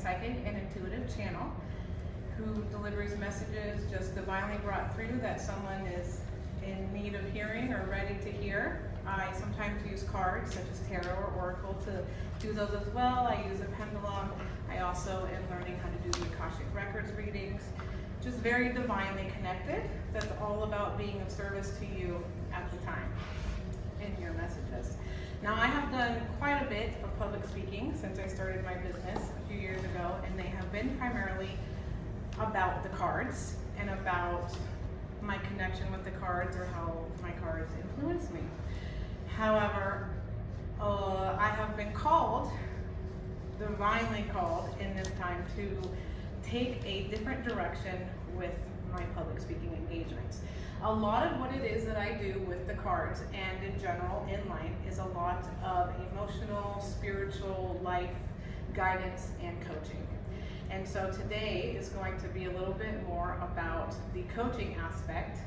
psychic and intuitive channel who delivers messages just divinely brought through that someone is in need of hearing or ready to hear. I sometimes use cards such as tarot or oracle to do those as well. I use a pendulum. I also am learning how to do the Akashic Records readings. Just very divinely connected. That's all about being of service to you at the time in your messages. Now, I have done quite a bit of public speaking since I started my business a few years ago, and they have been primarily about the cards and about my connection with the cards or how my cards influence me. However, I have been called, divinely called in this time, to take a different direction with my public speaking engagements. A lot of what it is that I do with the cards and in general in life is a lot of emotional, spiritual, life guidance and coaching. And so today is going to be a little bit more about the coaching aspect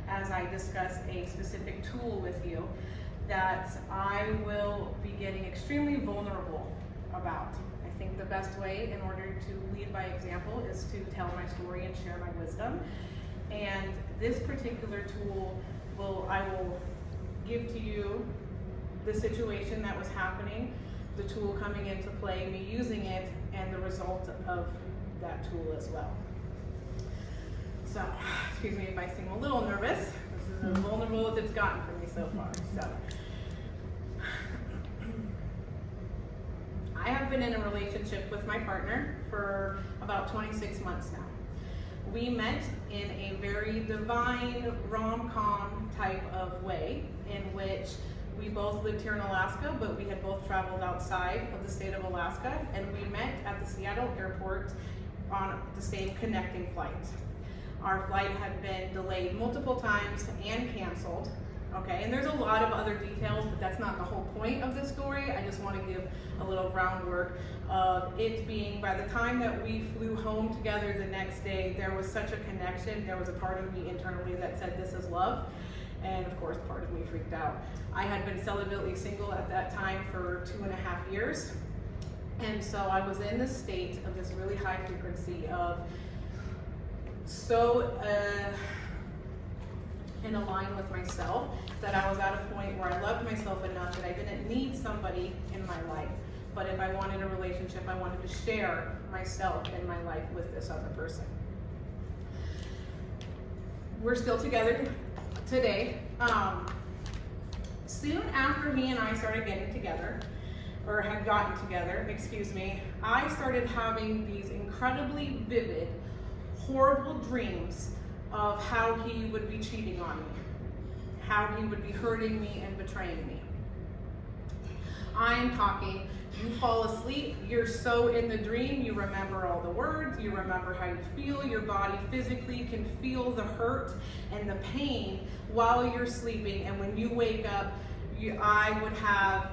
as I discuss a specific tool with you that I will be getting extremely vulnerable about. I think the best way in order to lead by example is to tell my story and share my wisdom. And this particular tool I will give to you the situation that was happening, the tool coming into play, me using it, and the result of that tool as well. So, excuse me if I seem a little nervous. This is as vulnerable as it's gotten for me so far. So, I have been in a relationship with my partner for about 26 months now. We met in a very divine rom-com type of way in which we both lived here in Alaska, but we had both traveled outside of the state of Alaska, and we met at the Seattle airport on the same connecting flight. Our flight had been delayed multiple times and canceled. Okay, and there's a lot of other details, but that's not the whole point of this story. I just want to give a little groundwork of it being, by the time that we flew home together the next day, there was such a connection. There was a part of me internally that said, this is love. And of course, part of me freaked out. I had been celibately single at that time for 2.5 years. And so I was in this state of this really high frequency of in align with myself, that I was at a point where I loved myself enough that I didn't need somebody in my life. But if I wanted a relationship, I wanted to share myself and my life with this other person. We're still together today. Soon after me and I started getting together, or had gotten together, excuse me, I started having these incredibly vivid, horrible dreams of how he would be cheating on me, how he would be hurting me and betraying me. I'm talking, you fall asleep, you're so in the dream, you remember all the words, you remember how you feel, your body physically can feel the hurt and the pain while you're sleeping, and when you wake up, I would have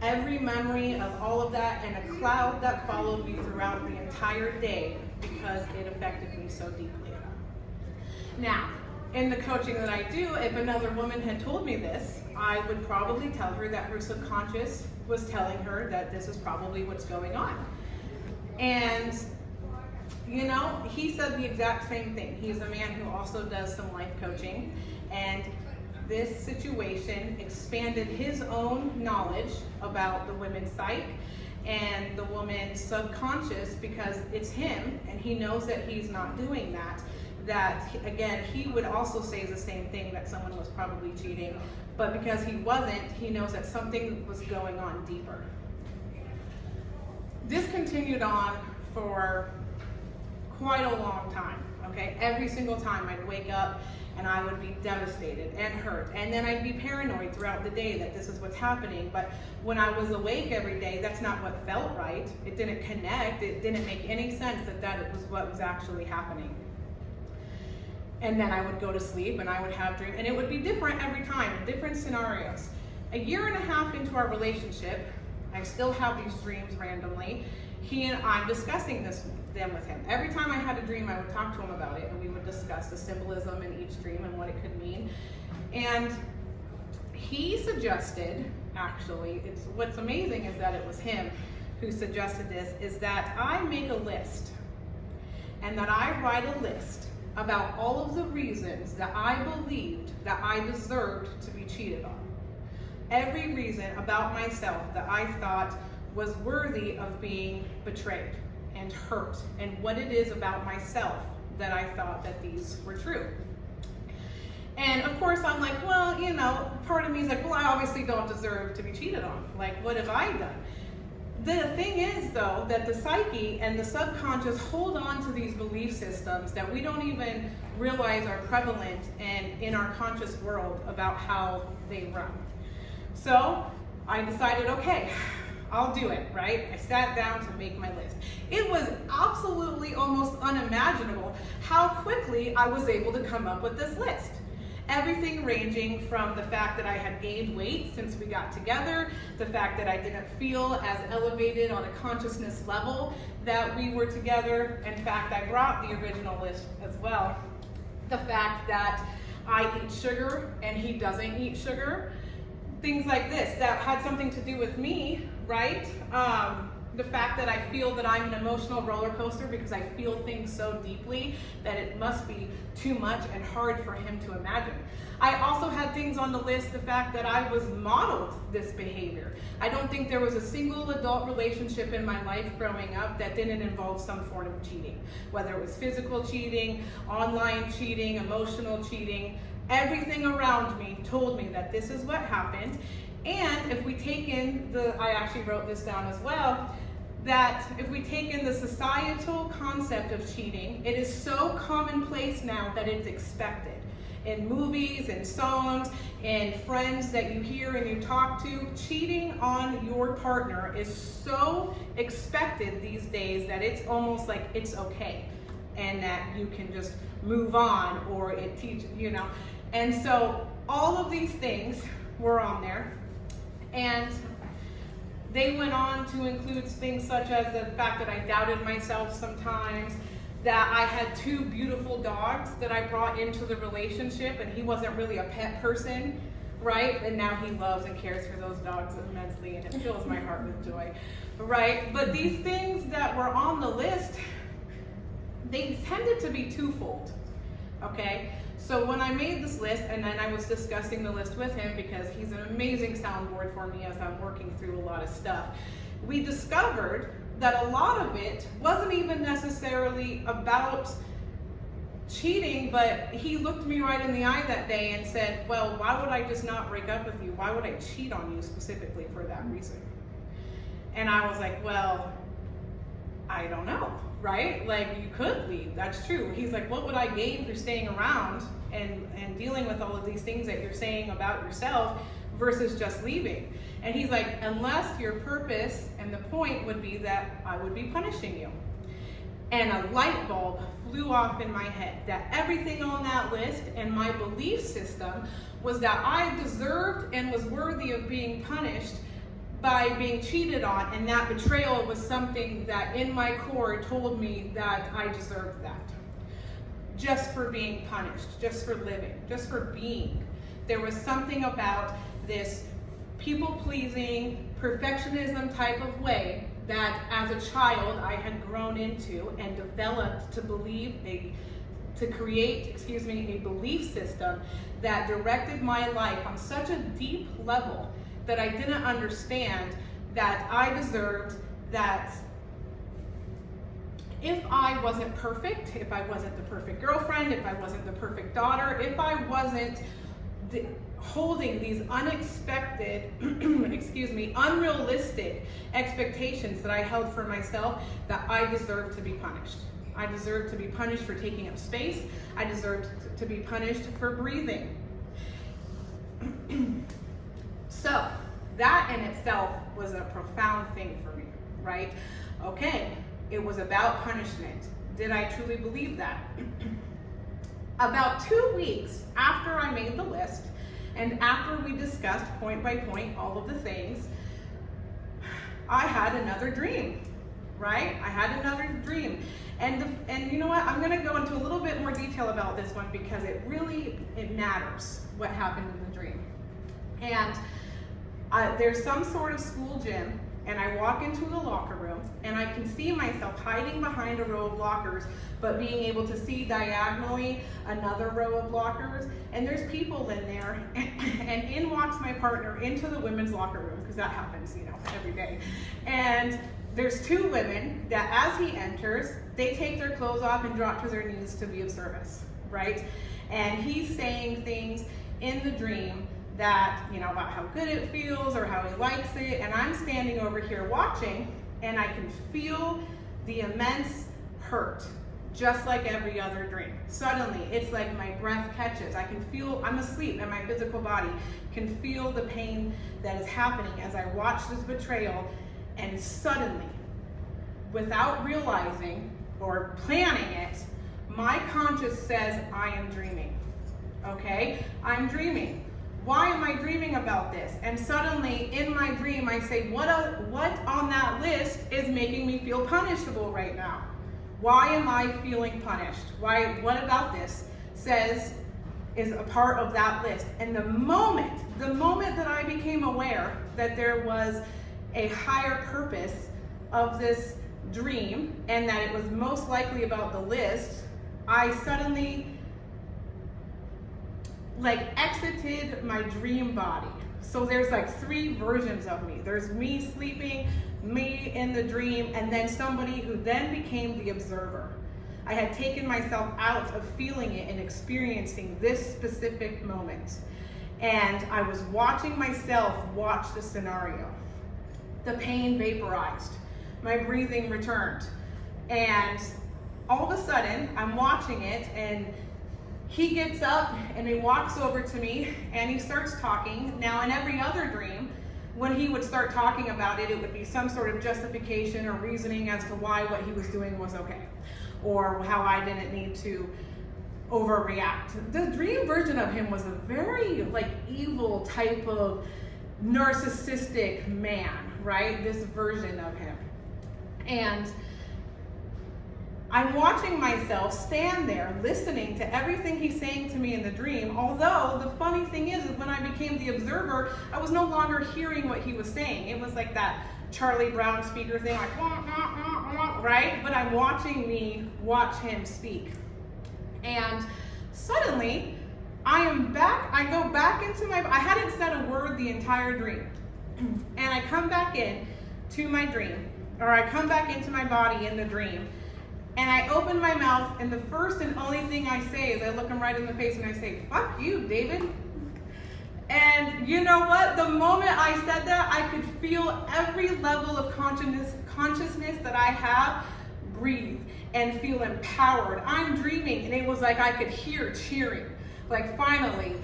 every memory of all of that and a cloud that followed me throughout the entire day because it affected me so deeply. Now, in the coaching that I do, if another woman had told me this, I would probably tell her that her subconscious was telling her that this is probably what's going on. And, you know, he said the exact same thing. He's a man who also does some life coaching, and this situation expanded his own knowledge about the women's psyche and the woman's subconscious, because it's him, and he knows that he's not doing that. That, again, he would also say the same thing, that someone was probably cheating, but because he wasn't, he knows that something was going on deeper. This continued on for quite a long time, okay? Every single time I'd wake up and I would be devastated and hurt, and then I'd be paranoid throughout the day that this is what's happening, but when I was awake every day, that's not what felt right. It didn't connect, it didn't make any sense that it was what was actually happening. And then I would go to sleep and I would have dreams, and it would be different every time, different scenarios. 1.5 years into our relationship, I still have these dreams randomly. I'm discussing them with him. Every time I had a dream, I would talk to him about it, and we would discuss the symbolism in each dream and what it could mean. And he suggested, actually, what's amazing is that it was him, who suggested this, is that I make a list, and that I write a list about all of the reasons that I believed that I deserved to be cheated on. Every reason about myself that I thought was worthy of being betrayed and hurt, and what it is about myself that I thought that these were true. And of course I'm like, well, you know, part of me is like, well, I obviously don't deserve to be cheated on. Like, what have I done? The thing is, though, that the psyche and the subconscious hold on to these belief systems that we don't even realize are prevalent and in our conscious world about how they run. So I decided, okay, I'll do it, right? I sat down to make my list. It was absolutely almost unimaginable how quickly I was able to come up with this list. Everything ranging from the fact that I had gained weight since we got together, the fact that I didn't feel as elevated on a consciousness level that we were together. In fact, I brought the original list as well. The fact that I eat sugar and he doesn't eat sugar. Things like this that had something to do with me, right? The fact that I feel that I'm an emotional roller coaster because I feel things so deeply that it must be too much and hard for him to imagine. I also had things on the list, the fact that I was modeled this behavior. I don't think there was a single adult relationship in my life growing up that didn't involve some form of cheating, whether it was physical cheating, online cheating, emotional cheating. Everything around me told me that this is what happened. And if we take in I actually wrote this down as well, that if we take in the societal concept of cheating, it is so commonplace now that it's expected. In movies and songs and friends that you hear and you talk to, cheating on your partner is so expected these days that it's almost like it's okay and that you can just move on, or it teaches, you know. And so all of these things were on there, and they went on to include things such as the fact that I doubted myself sometimes, that I had 2 beautiful dogs that I brought into the relationship, and he wasn't really a pet person, right? And now he loves and cares for those dogs immensely, and it fills my heart with joy, right? But these things that were on the list, they tended to be twofold, okay? So when I made this list, and then I was discussing the list with him because he's an amazing soundboard for me as I'm working through a lot of stuff, we discovered that a lot of it wasn't even necessarily about cheating, but he looked me right in the eye that day and said, well, why would I just not break up with you? Why would I cheat on you specifically for that reason? And I was like, well, I don't know, right? Like, you could leave, that's true. He's like, what would I gain for staying around and dealing with all of these things that you're saying about yourself versus just leaving? And he's like, unless your purpose and the point would be that I would be punishing you. And a light bulb flew off in my head that everything on that list and my belief system was that I deserved and was worthy of being punished by being cheated on, and that betrayal was something that in my core told me that I deserved that. Just for being punished, just for living, just for being. There was something about this people-pleasing, perfectionism type of way that as a child I had grown into and developed to create a belief system that directed my life on such a deep level that I didn't understand that I deserved that. If I wasn't perfect, if I wasn't the perfect girlfriend, if I wasn't the perfect daughter, if I wasn't holding these unexpected, unrealistic expectations that I held for myself, that I deserved to be punished. I deserved to be punished for taking up space. I deserved to be punished for breathing. So that in itself was a profound thing for me, right? Okay, it was about punishment. Did I truly believe that? About 2 weeks after I made the list, and after we discussed point by point all of the things, I had another dream, right? I had another dream. And you know what? I'm gonna go into a little bit more detail about this one because it matters what happened in the dream. And there's some sort of school gym and I walk into the locker room, and I can see myself hiding behind a row of lockers, but being able to see diagonally another row of lockers, and there's people in there, and in walks my partner into the women's locker room, because that happens, every day. And there's two women that as he enters, they take their clothes off and drop to their knees to be of service, right? And he's saying things in the dream that, about how good it feels or how he likes it, and I'm standing over here watching, and I can feel the immense hurt, just like every other dream. Suddenly, it's like my breath catches. I can feel, I'm asleep, and my physical body can feel the pain that is happening as I watch this betrayal, and suddenly, without realizing or planning it, my conscious says, I am dreaming, okay? I'm dreaming. Why am I dreaming about this? And suddenly, in my dream, I say, what on that list is making me feel punishable right now? Why am I feeling punished? What about this is a part of that list? And the moment that I became aware that there was a higher purpose of this dream, and that it was most likely about the list, I suddenly exited my dream body. So there's three versions of me. There's me sleeping, me in the dream, and then somebody who then became the observer. I had taken myself out of feeling it and experiencing this specific moment. And I was watching myself watch the scenario. The pain vaporized. My breathing returned. And all of a sudden, I'm watching it, and he gets up and he walks over to me and he starts talking. Now, in every other dream, when he would start talking about it, it would be some sort of justification or reasoning as to why what he was doing was okay, or how I didn't need to overreact. The dream version of him was a very evil type of narcissistic man, right? This version of him. And I'm watching myself stand there listening to everything he's saying to me in the dream, although the funny thing is when I became the observer, I was no longer hearing what he was saying. It was like that Charlie Brown speaker thing, right? But I'm watching me watch him speak. And suddenly, I go back into I hadn't said a word the entire dream. And I come back in to my dream, or I come back into my body in the dream, and I open my mouth, and the first and only thing I say is I look him right in the face and I say, fuck you, David. And you know what? The moment I said that, I could feel every level of consciousness that I have breathe and feel empowered. I'm dreaming, and it was like I could hear cheering. Finally.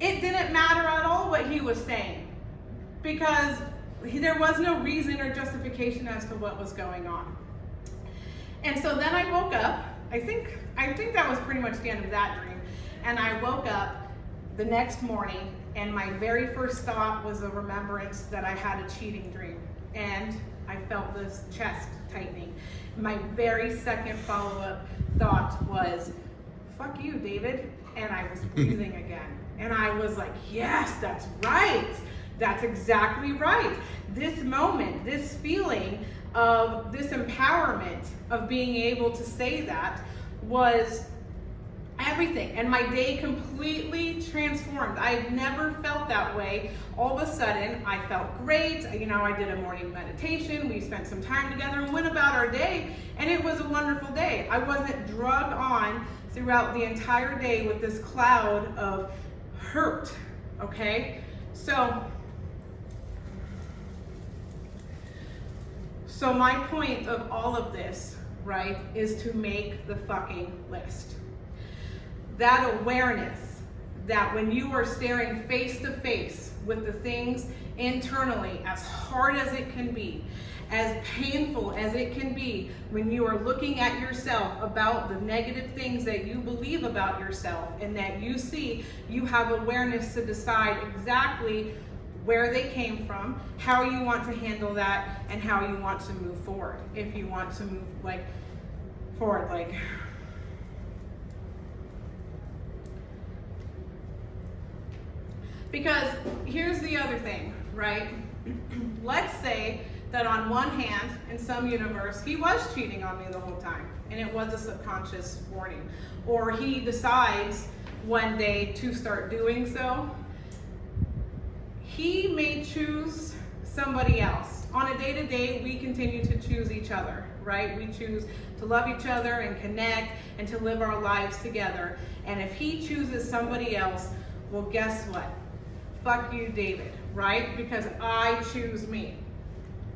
It didn't matter at all what he was saying, because there was no reason or justification as to what was going on. And so then I woke up. I think that was pretty much the end of that dream. And I woke up the next morning, and my very first thought was a remembrance that I had a cheating dream. And I felt this chest tightening. My very second follow-up thought was, fuck you, David. And I was breathing again. And I was like, yes, that's right. That's exactly right. This moment, this feeling of this empowerment of being able to say that was everything. And my day completely transformed. I had never felt that way. All of a sudden, I felt great. I did a morning meditation. We spent some time together and went about our day. And it was a wonderful day. I wasn't drug on throughout the entire day with this cloud of hurt, okay? So my point of all of this, right, is to make the fucking list. That awareness that when you are staring face to face with the things internally, as hard as it can be, as painful as it can be, when you are looking at yourself about the negative things that you believe about yourself and that you see, you have awareness to decide exactly where they came from, how you want to handle that, and how you want to move forward. If you want to move forward, because here's the other thing, right? Let's say that on one hand, in some universe, he was cheating on me the whole time, and it was a subconscious warning. Or he decides one day to start doing so. He may choose somebody else. On a day-to-day, we continue to choose each other, right? We choose to love each other and connect and to live our lives together. And if he chooses somebody else, well, guess what? Fuck you, David, right? Because I choose me.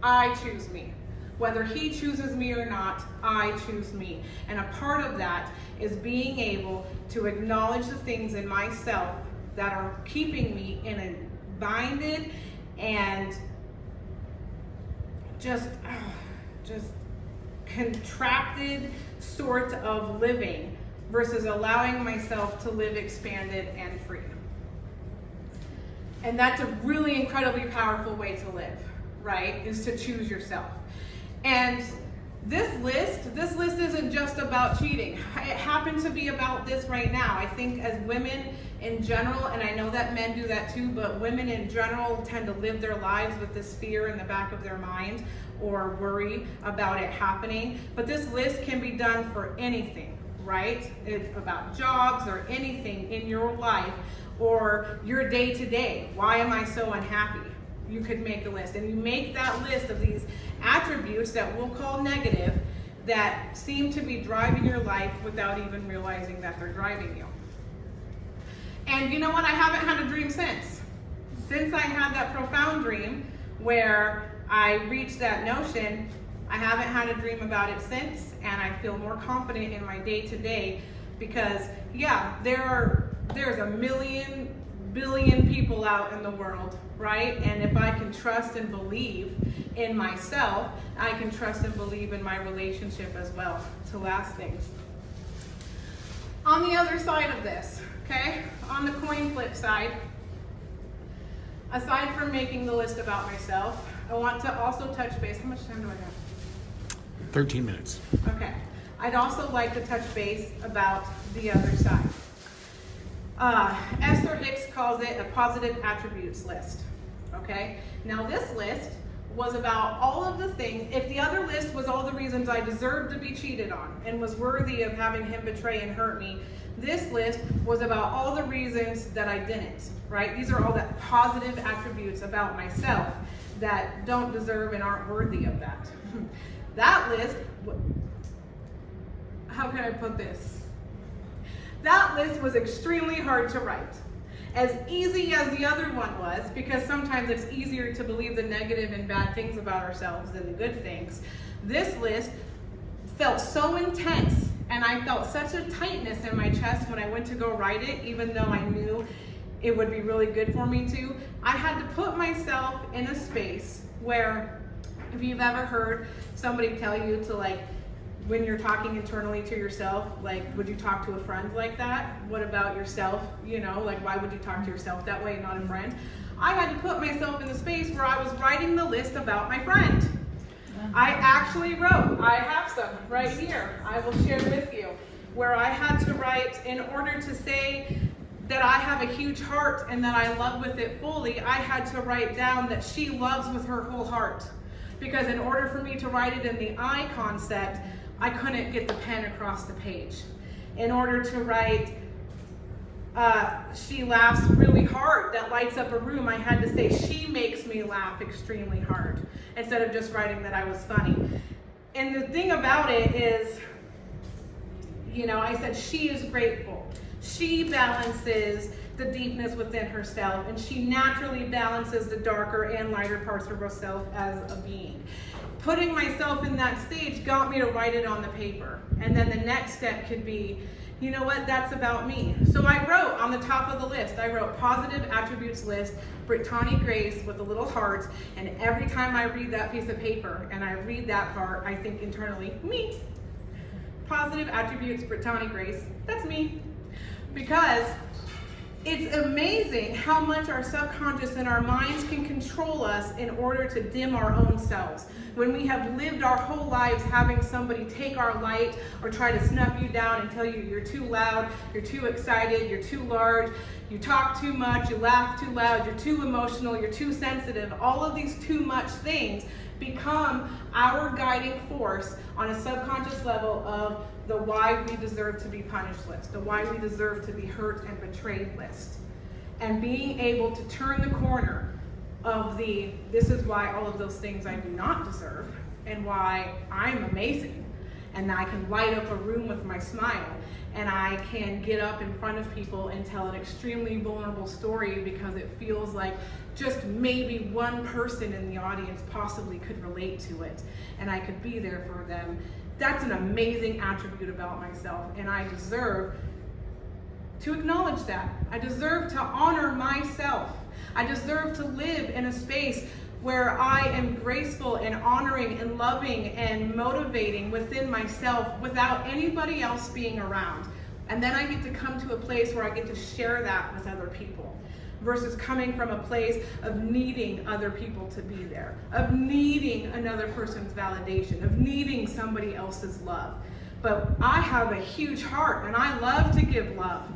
I choose me. Whether he chooses me or not, I choose me. And a part of that is being able to acknowledge the things in myself that are keeping me in a binded and just contracted sort of living versus allowing myself to live expanded and free. And that's a really incredibly powerful way to live, right? Is to choose yourself. And this list isn't just about cheating. It happened to be about this right now. I think as women in general, and I know that men do that too, but women in general tend to live their lives with this fear in the back of their mind or worry about it happening. But this list can be done for anything, right? It's about jobs or anything in your life or your day-to-day. Why am I so unhappy? You could make a list, and you make that list of these attributes that we'll call negative that seem to be driving your life without even realizing that they're driving you. And you know what? I haven't had a dream since. Since I had that profound dream where I reached that notion, I haven't had a dream about it since, and I feel more confident in my day-to-day because, yeah, there's a million billion people out in the world, right? And if I can trust and believe in myself, I can trust and believe in my relationship as well to last things. On the other side of this, okay, on the coin flip side, aside from making the list about myself, I want to also touch base. How much time do I have? 13 minutes. Okay. I'd also like to touch base about the other side. Esther Hicks calls it a positive attributes list. Okay? Now this list was about all of the things. If the other list was all the reasons I deserved to be cheated on and was worthy of having him betray and hurt me, this list was about all the reasons that I didn't, right? These are all the positive attributes about myself that don't deserve and aren't worthy of that. That list, how can I put this? That list was extremely hard to write. As easy as the other one was, because sometimes it's easier to believe the negative and bad things about ourselves than the good things, this list felt so intense, and I felt such a tightness in my chest when I went to go write it, even though I knew it would be really good for me to. I had to put myself in a space where, if you've ever heard somebody tell you to, like, when you're talking internally to yourself, like, would you talk to a friend like that? What about yourself? You know, like, why would you talk to yourself that way and not a friend? I had to put myself in the space where I was writing the list about my friend. I actually wrote, I have some right here, I will share with you, where I had to write, in order to say that I have a huge heart and that I love with it fully, I had to write down that she loves with her whole heart. Because in order for me to write it in the I concept, I couldn't get the pen across the page. In order to write, she laughs really hard, that lights up a room, I had to say she makes me laugh extremely hard, instead of just writing that I was funny. And the thing about it is, you know, I said she is grateful. She balances the deepness within herself, and she naturally balances the darker and lighter parts of herself as a being. Putting myself in that stage got me to write it on the paper. And then the next step could be, you know what, that's about me. So I wrote on the top of the list, I wrote positive attributes list, Brittany Grace with a little heart, and every time I read that piece of paper and I read that part, I think internally, me. Positive attributes, Brittany Grace, that's me. Because It's amazing how much our subconscious and our minds can control us in order to dim our own selves. When we have lived our whole lives having somebody take our light or try to snuff you down and tell you you're too loud, you're too excited, you're too large, you talk too much, you laugh too loud, you're too emotional, you're too sensitive, all of these too much things become our guiding force on a subconscious level of the why we deserve to be punished list, the why we deserve to be hurt and betrayed list. And being able to turn the corner of the, this is why all of those things I do not deserve, and why I'm amazing, and I can light up a room with my smile, and I can get up in front of people and tell an extremely vulnerable story because it feels like just maybe one person in the audience possibly could relate to it, and I could be there for them. That's an amazing attribute about myself, and I deserve to acknowledge that. I deserve to honor myself. I deserve to live in a space where I am graceful and honoring and loving and motivating within myself without anybody else being around. And then I get to come to a place where I get to share that with other people, versus coming from a place of needing other people to be there, of needing another person's validation, of needing somebody else's love. But I have a huge heart and I love to give love.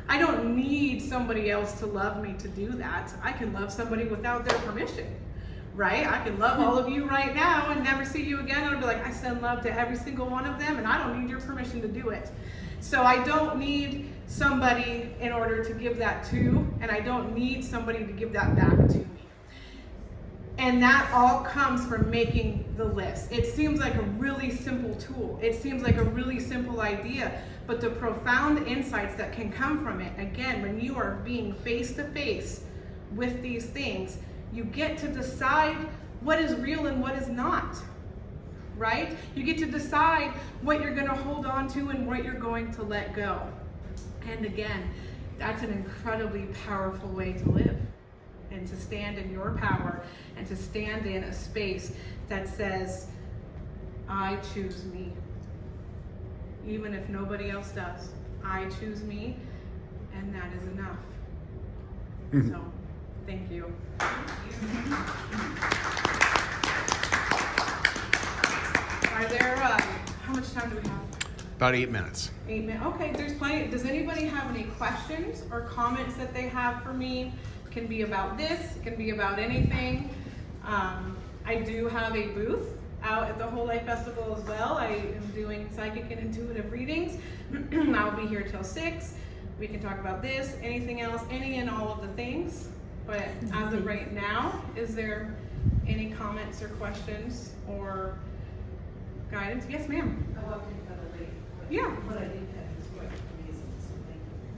I don't need somebody else to love me to do that. I can love somebody without their permission, right? I can love all of you right now and never see you again. And I'll be like, I send love to every single one of them and I don't need your permission to do it. So I don't need somebody in order to give that to, and I don't need somebody to give that back to me. And that all comes from making the list. It seems like a really simple tool. It seems like a really simple idea, but the profound insights that can come from it, again, when you are being face to face with these things, you get to decide what is real and what is not, right? You get to decide what you're going to hold on to and what you're going to let go. And again, that's an incredibly powerful way to live, and to stand in your power and to stand in a space that says, I choose me. Even if nobody else does, I choose me, and that is enough. So, thank you. Are there, how much time do we have? About 8 minutes. 8 minutes. Okay, there's plenty. Does anybody have any questions or comments that they have for me? It can be about this, it can be about anything. I do have a booth out at the Whole Life Festival as well. I am doing psychic and intuitive readings. I'll be here till 6. We can talk about this, anything else, any and all of the things. But as of right now, is there any comments or questions or guidance? Yes, ma'am. I walked in kind of late. Yeah. What I did have is quite amazing,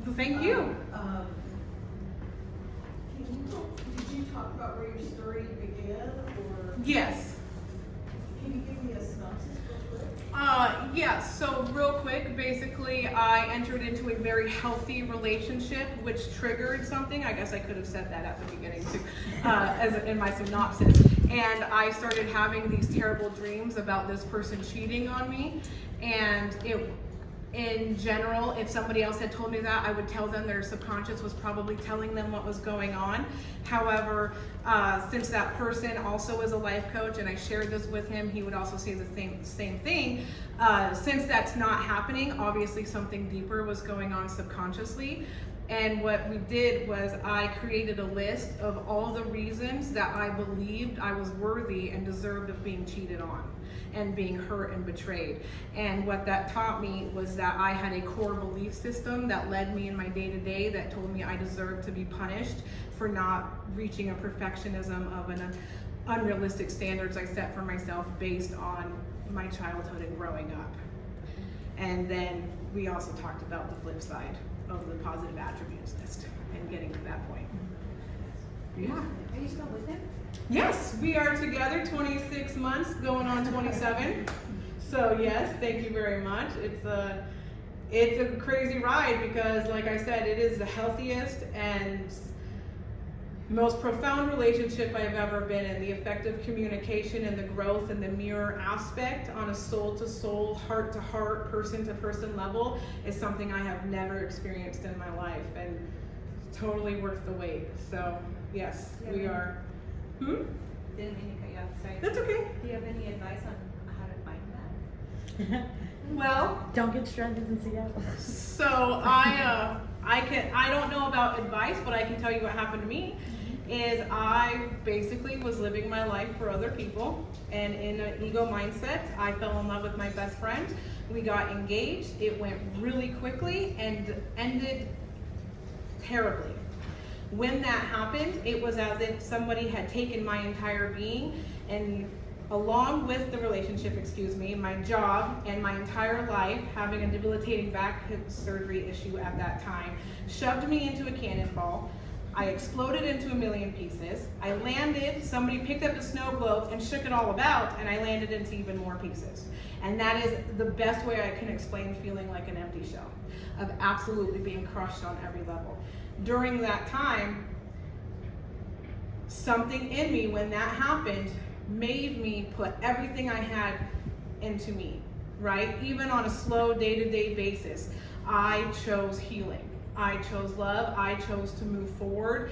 so Thank you. Did you talk about where your story began, or? Yes. Can you give me a synopsis real quick? Yes, so real quick, basically I entered into a very healthy relationship which triggered something. I guess I could have said that at the beginning too, in my synopsis. And I started having these terrible dreams about this person cheating on me. And in general, if somebody else had told me that, I would tell them their subconscious was probably telling them what was going on. However, since that person also is a life coach, and I shared this with him, he would also say the same thing. Since that's not happening, obviously something deeper was going on subconsciously. And what we did was I created a list of all the reasons that I believed I was worthy and deserved of being cheated on and being hurt and betrayed. And what that taught me was that I had a core belief system that led me in my day-to-day that told me I deserved to be punished for not reaching a perfectionism of an unrealistic standards I set for myself based on my childhood and growing up. And then we also talked about the flip side of the positive attributes list and getting to that point. Yeah. Are you still with him? Yes, we are together 26 months, going on 27. So yes, thank you very much. It's a crazy ride because, like I said, it is the healthiest and most profound relationship I've ever been in. The effective communication and the growth and the mirror aspect on a soul-to-soul, heart-to-heart, person-to-person level is something I have never experienced in my life. And totally worth the wait. So yes, we are. Didn't mean to cut you off, sorry. That's okay. Do you have any advice on how to find that? Well, Don't get stranded in Seattle. so I don't know about advice, but I can tell you what happened to me. Is I basically was living my life for other people, and in an ego mindset, I fell in love with my best friend. We got engaged. It went really quickly and ended terribly. When that happened, it was as if somebody had taken my entire being and along with the relationship, my job and my entire life, having a debilitating back hip surgery issue at that time, shoved me into a cannonball. I exploded into a million pieces. I landed, somebody picked up a snow globe and shook it all about, and I landed into even more pieces. And that is the best way I can explain feeling like an empty shell, of absolutely being crushed on every level. During that time, something in me, when that happened, made me put everything I had into me, right? Even on a slow day-to-day basis, I chose healing. I chose love. I chose to move forward.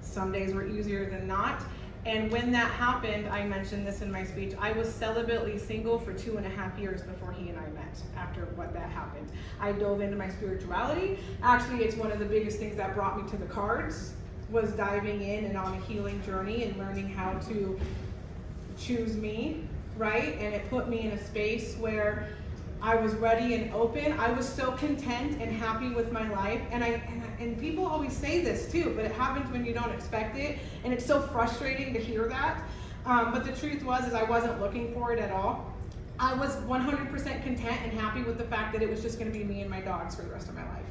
Some days were easier than not. And when that happened, I mentioned this in my speech, I was celibately single for 2.5 years before he and I met, after what that happened. I dove into my spirituality. Actually, it's one of the biggest things that brought me to the cards, was diving in and on a healing journey and learning how to choose me, right? And it put me in a space where I was ready and open. I was so content and happy with my life. And people always say this too, but it happens when you don't expect it. And it's so frustrating to hear that. But the truth is I wasn't looking for it at all. I was 100% content and happy with the fact that it was just gonna be me and my dogs for the rest of my life.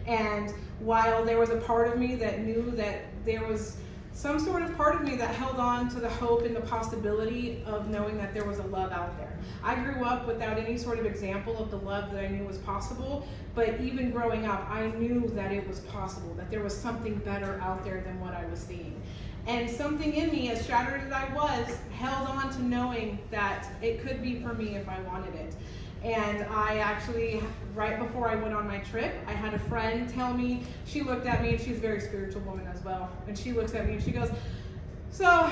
And while there was a part of me that knew that there was some sort of part of me that held on to the hope and the possibility of knowing that there was a love out there. I grew up without any sort of example of the love that I knew was possible, but even growing up, I knew that it was possible, that there was something better out there than what I was seeing. And something in me, as shattered as I was, held on to knowing that it could be for me if I wanted it. And I actually, right before I went on my trip, I had a friend tell me, she looked at me, and she's a very spiritual woman as well, and she looks at me and she goes, so,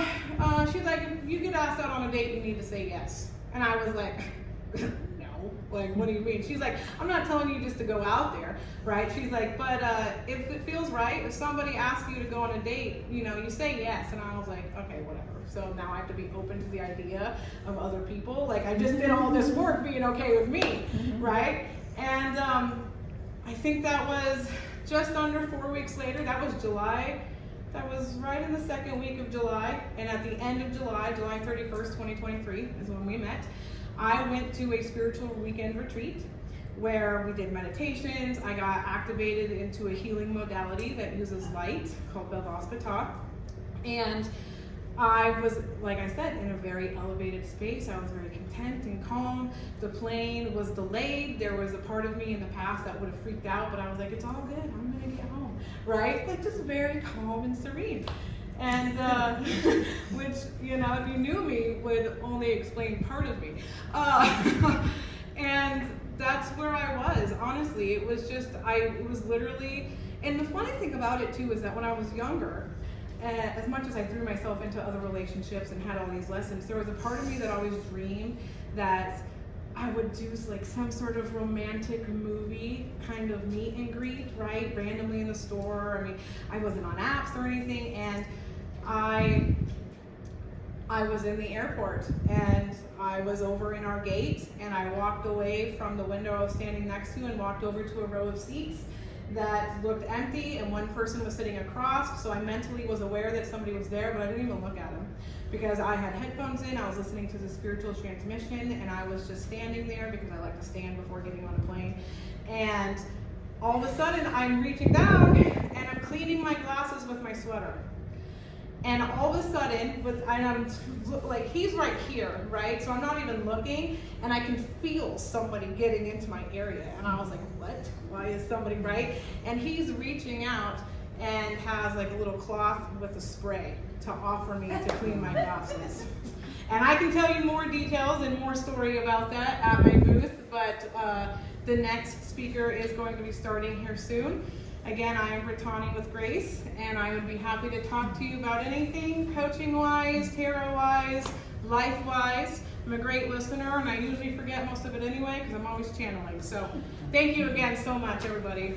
she's like, if you get asked out on a date, you need to say yes. And I was like, no, like, what do you mean? She's like, I'm not telling you just to go out there, right? She's like, but if it feels right, if somebody asks you to go on a date, you know, you say yes. And I was like, okay, whatever. So now I have to be open to the idea of other people. Like, I just did all this work being okay with me, right? And I think that was just under 4 weeks later. That was July. That was right in the second week of July. And at the end of July, July 31st, 2023 is when we met. I went to a spiritual weekend retreat where we did meditations. I got activated into a healing modality that uses light called Bel-Hospital. And I was, like I said, in a very elevated space. I was very content and calm. The plane was delayed. There was a part of me in the past that would have freaked out, but I was like, it's all good. I'm gonna get home, right? Like, just very calm and serene. And which, you know, if you knew me, would only explain part of me. And that's where I was, honestly. It was just, it was literally, and the funny thing about it too is that when I was younger, as much as I threw myself into other relationships and had all these lessons, there was a part of me that always dreamed that I would do like some sort of romantic movie kind of meet and greet, right? Randomly in the store. I mean, I wasn't on apps or anything, and I was in the airport and I was over in our gate, and I walked away from the window I was standing next to and walked over to a row of seats that looked empty, and one person was sitting across. So I mentally was aware that somebody was there, but I didn't even look at them because I had headphones in. I was listening to the spiritual transmission, and I was just standing there because I like to stand before getting on a plane. And all of a sudden I'm reaching down and I'm cleaning my glasses with my sweater. And all of a sudden, I'm like, he's right here, right? So I'm not even looking, and I can feel somebody getting into my area. And I was like, what? Why is somebody, right? And he's reaching out and has like a little cloth with a spray to offer me to clean my glasses. And I can tell you more details and more story about that at my booth, but the next speaker is going to be starting here soon. Again, I am Brittany with Grace, and I would be happy to talk to you about anything coaching-wise, tarot-wise, life-wise. I'm a great listener, and I usually forget most of it anyway because I'm always channeling. So thank you again so much, everybody.